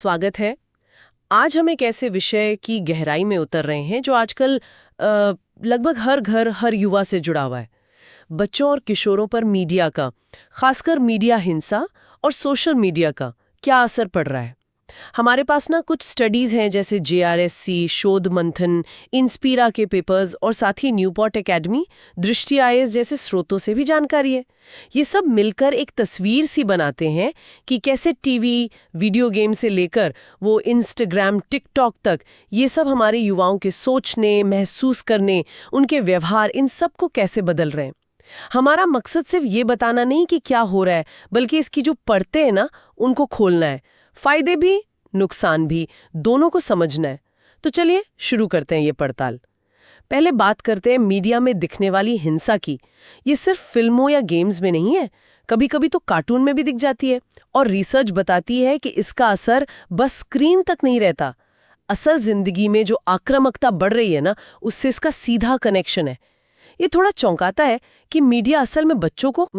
स्वागत है। आज हम एक ऐसे विषय की गहराई में उतर रहे हैं जो आजकल लगभग हर घर, हर युवा से जुड़ा हुआ है। बच्चों और किशोरों पर मीडिया का, खासकर मीडिया हिंसा और सोशल मीडिया का क्या असर पड़ रहा है। हमारे पास ना कुछ स्टडीज हैं जैसे JRSC, शोध मंथन, इंस्पीरा के पेपर्स और साथ ही न्यूपोर्ट एकेडमी, दृष्टि IAS जैसे स्रोतों से भी जानकारी है। ये सब मिलकर एक तस्वीर सी बनाते हैं कि कैसे टीवी, वीडियो गेम से लेकर वो इंस्टाग्राम, टिकटॉक तक ये सब हमारे युवाओं के सोचने, महसूस करने, उनके व्यवहार, इन सब को कैसे बदल रहे हैं। हमारा मकसद सिर्फ ये बताना नहीं कि क्या हो रहा है, बल्कि इसकी जो परतें हैं ना, उनको खोलना है। फायदे भी, नुकसान भी, दोनों को समझना है। तो चलिए शुरू करते हैं ये पड़ताल। पहले बात करते हैं मीडिया में दिखने वाली हिंसा की। ये सिर्फ फिल्मों या गेम्स में नहीं है, कभी कभी तो कार्टून में भी दिख जाती है। और रिसर्च बताती है कि इसका असर बस स्क्रीन तक नहीं रहता। असल जिंदगी में जो आक्रामकता बढ़ रही है ना, उससे इसका सीधा कनेक्शन है। ये थोड़ा चौंकाता है कि मीडिया असल में बच्चों को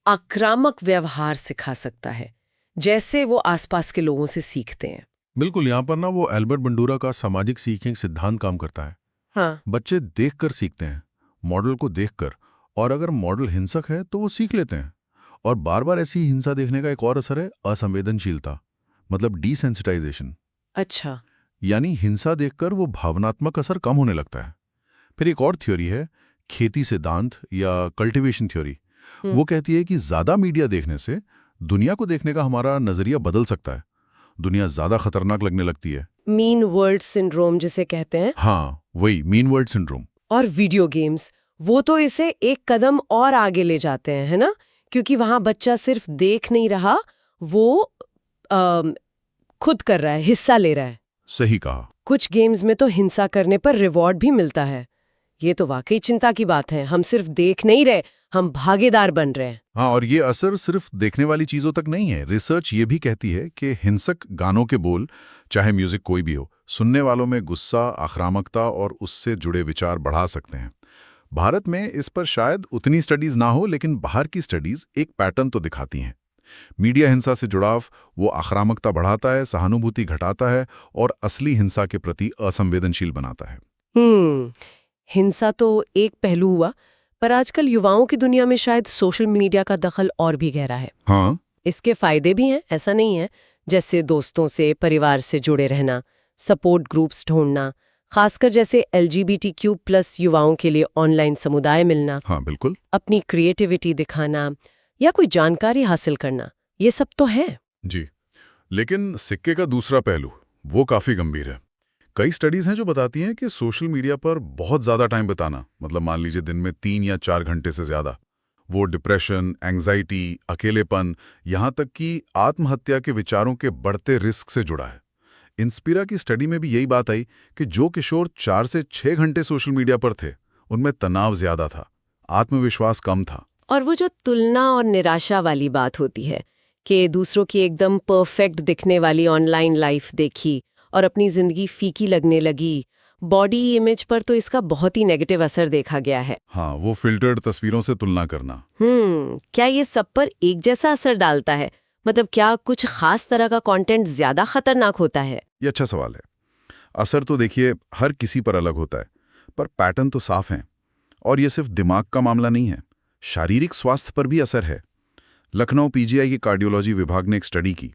आक्रामक व्यवहार सिखा सकता है, जैसे वो आसपास के लोगों से सीखते हैं। बिल्कुल, यहाँ पर ना वो एल्बर्ट बंडूरा का सामाजिक सीखने सिद्धांत काम करता है। हाँ। बच्चे देखकर सीखते हैं, मॉडल को देखकर, और अगर मॉडल हिंसक है तो वो सीख लेते हैं। और बार बार ऐसी हिंसा देखने का एक और असर है असंवेदनशीलता, मतलब डिसेंसिटाइजेशन। अच्छा। यानी हिंसा देखकर वो भावनात्मक असर कम होने लगता है। फिर एक और थ्योरी है, खेती सिद्धांत या कल्टीवेशन थ्योरी। वो कहती है कि ज्यादा मीडिया देखने से दुनिया को देखने का हमारा नजरिया बदल सकता है। दुनिया ज्यादा खतरनाक लगने लगती है। मीन वर्ल्ड सिंड्रोम जिसे कहते हैं। हाँ, वही मीन वर्ल्ड सिंड्रोम। और वीडियो गेम्स, वो तो इसे एक कदम और आगे ले जाते हैं, है ना? क्योंकि वहां बच्चा सिर्फ देख नहीं रहा, वो खुद कर रहा है, हिस्सा ले रहा है। सही कहा। कुछ गेम्स में तो हिंसा करने पर रिवॉर्ड भी मिलता है। ये तो वाकई चिंता की बात है। हम सिर्फ देख नहीं रहे, हम भागीदार बन रहे हैं। हाँ, और ये असर सिर्फ देखने वाली चीजों तक नहीं है। रिसर्च ये भी कहती है कि हिंसक गानों के बोल, चाहे म्यूजिक कोई भी हो, सुनने वालों में गुस्सा, आक्रामकता और उससे जुड़े विचार बढ़ा सकते हैं। भारत में इस पर शायद उतनी स्टडीज ना हो, लेकिन बाहर की स्टडीज एक पैटर्न तो दिखाती हैं। मीडिया हिंसा से जुड़ाव वो आक्रामकता बढ़ाता है, सहानुभूति घटाता है और असली हिंसा के प्रति असंवेदनशील बनाता है। हिंसा तो एक पहलू हुआ, पर आजकल युवाओं की दुनिया में शायद सोशल मीडिया का दखल और भी गहरा है। हाँ, इसके फायदे भी हैं, ऐसा नहीं है। जैसे दोस्तों से, परिवार से जुड़े रहना, सपोर्ट ग्रुप्स ढूंढना, खासकर जैसे LGBTQ+ युवाओं के लिए ऑनलाइन समुदाय मिलना, हाँ बिल्कुल। अपनी क्रिएटिविटी दिखाना या कोई जानकारी हासिल करना, ये सब तो है। जी, लेकिन सिक्के का दूसरा पहलू वो काफी गंभीर है। कई स्टडीज हैं जो बताती हैं कि सोशल मीडिया पर बहुत ज्यादा टाइम बिताना, मतलब मान लीजिए दिन में 3 या 4 घंटे से ज्यादा, वो डिप्रेशन, एंग्जाइटी, अकेलेपन, यहाँ तक कि आत्महत्या के विचारों के बढ़ते रिस्क से जुड़ा है। इंस्पिरा की स्टडी में भी यही बात आई कि जो किशोर 4 से 6 घंटे सोशल मीडिया पर थे, उनमें तनाव ज्यादा था, आत्मविश्वास कम था। और वो जो तुलना और निराशा वाली बात होती है कि दूसरों की एकदम परफेक्ट दिखने वाली ऑनलाइन लाइफ देखी और अपनी जिंदगी फीकी लगने लगी, बॉडी इमेज पर तो इसका बहुत ही नेगेटिव असर देखा गया है। हाँ, वो फिल्टर्ड तस्वीरों से तुलना करना। क्या ये सब पर एक जैसा असर डालता है? मतलब क्या कुछ खास तरह का कंटेंट ज्यादा खतरनाक होता है? ये अच्छा सवाल है। असर तो देखिए हर किसी पर अलग होता है, पर पैटर्न तो साफ है। और ये सिर्फ दिमाग का मामला नहीं है, शारीरिक स्वास्थ्य पर भी असर है। लखनऊ PGI की कार्डियोलॉजी विभाग ने एक स्टडी की।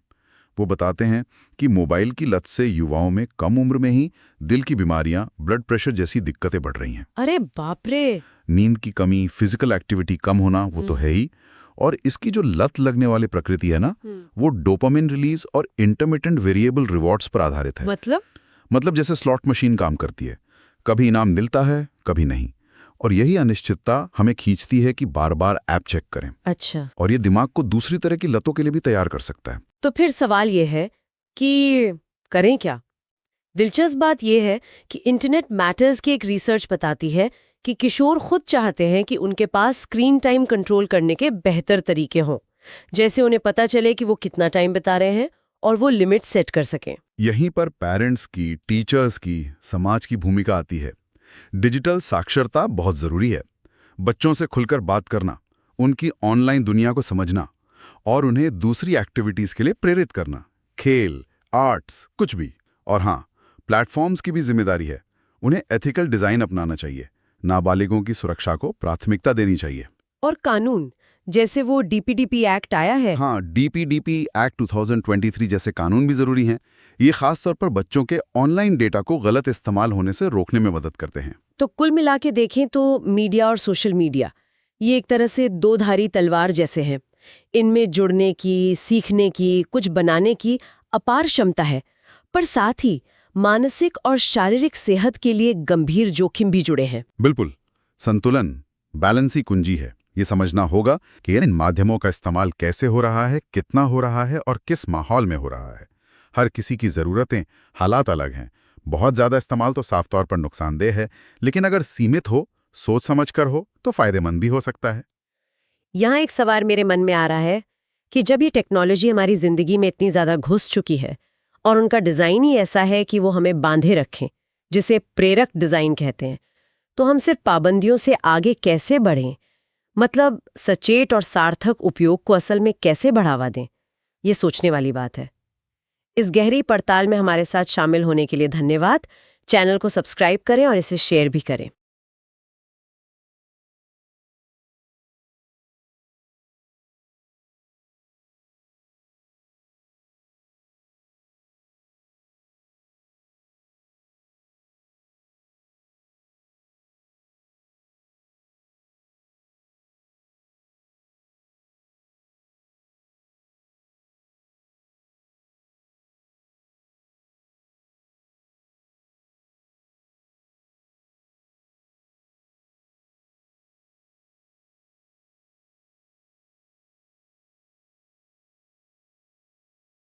वो बताते हैं कि मोबाइल की लत से युवाओं में कम उम्र में ही दिल की बीमारियां, ब्लड प्रेशर जैसी दिक्कतें बढ़ रही हैं। अरे बाप रे! नींद की कमी, फिजिकल एक्टिविटी कम होना, वो तो है ही। और इसकी जो लत लगने वाली प्रकृति है ना, वो डोपामिन रिलीज और इंटरमिटेंट वेरिएबल रिवॉर्ड्स पर आधारित है। मतलब जैसे स्लॉट मशीन काम करती है, कभी इनाम मिलता है, कभी नहीं। और यही अनिश्चितता हमें खींचती है कि बार बार ऐप चेक करें। अच्छा। और ये दिमाग को दूसरी तरह की लतों के लिए भी तैयार कर सकता है। तो फिर सवाल ये है कि करें क्या? दिलचस्प बात यह है कि इंटरनेट मैटर्स की एक रिसर्च बताती है कि किशोर खुद चाहते हैं कि उनके पास स्क्रीन टाइम कंट्रोल करने के बेहतर तरीके हों, जैसे उन्हें पता चले कि वो कितना टाइम बिता रहे हैं और वो लिमिट सेट कर सकें। यहीं पर पेरेंट्स की, टीचर्स की, समाज की भूमिका आती है। डिजिटल साक्षरता बहुत जरूरी है। बच्चों से खुलकर बात करना, उनकी ऑनलाइन दुनिया को समझना और उन्हें दूसरी एक्टिविटीज के लिए प्रेरित करना। खेल, आर्ट्स, कुछ भी। और हाँ, प्लेटफॉर्म्स की भी जिम्मेदारी है। उन्हें एथिकल डिजाइन अपनाना चाहिए, नाबालिगों की सुरक्षा को प्राथमिकता देनी चाहिए। और कानून, जैसे वो डीपीडीपी एक्ट आया है। हाँ, डीपीडीपी एक्ट 2023 जैसे कानून भी जरूरी हैं। ये खासतौर पर बच्चों के ऑनलाइन डेटा को गलत इस्तेमाल होने से रोकने में मदद करते हैं। तो कुल मिला के देखें तो मीडिया और सोशल मीडिया ये एक तरह से दो धारी तलवार जैसे हैं। इनमें जुड़ने की, सीखने की, कुछ बनाने की अपार क्षमता है, पर साथ ही मानसिक और शारीरिक सेहत के लिए गंभीर जोखिम भी जुड़े हैं। बिल्कुल, संतुलन, बैलेंस ही कुंजी है। ये समझना होगा कि इन माध्यमों का इस्तेमाल कैसे हो रहा है, कितना हो रहा है और किस माहौल में हो रहा है। हर किसी की ज़रूरतें, हालात अलग हैं। बहुत ज़्यादा इस्तेमाल तो साफ तौर पर नुकसानदेह है, लेकिन अगर सीमित हो, सोच समझकर हो, तो फायदेमंद भी हो सकता है। यहाँ एक सवाल मेरे मन में आ रहा है कि जब ये टेक्नोलॉजी हमारी जिंदगी में इतनी ज्यादा घुस चुकी है और उनका डिजाइन ही ऐसा है कि वो हमें बांधे रखें, जिसे प्रेरक डिजाइन कहते हैं, तो हम सिर्फ पाबंदियों से आगे कैसे बढ़ें? मतलब सचेत और सार्थक उपयोग को असल में कैसे बढ़ावा दें? ये सोचने वाली बात है। इस गहरी पड़ताल में हमारे साथ शामिल होने के लिए धन्यवाद। चैनल को सब्सक्राइब करें और इसे शेयर भी करें।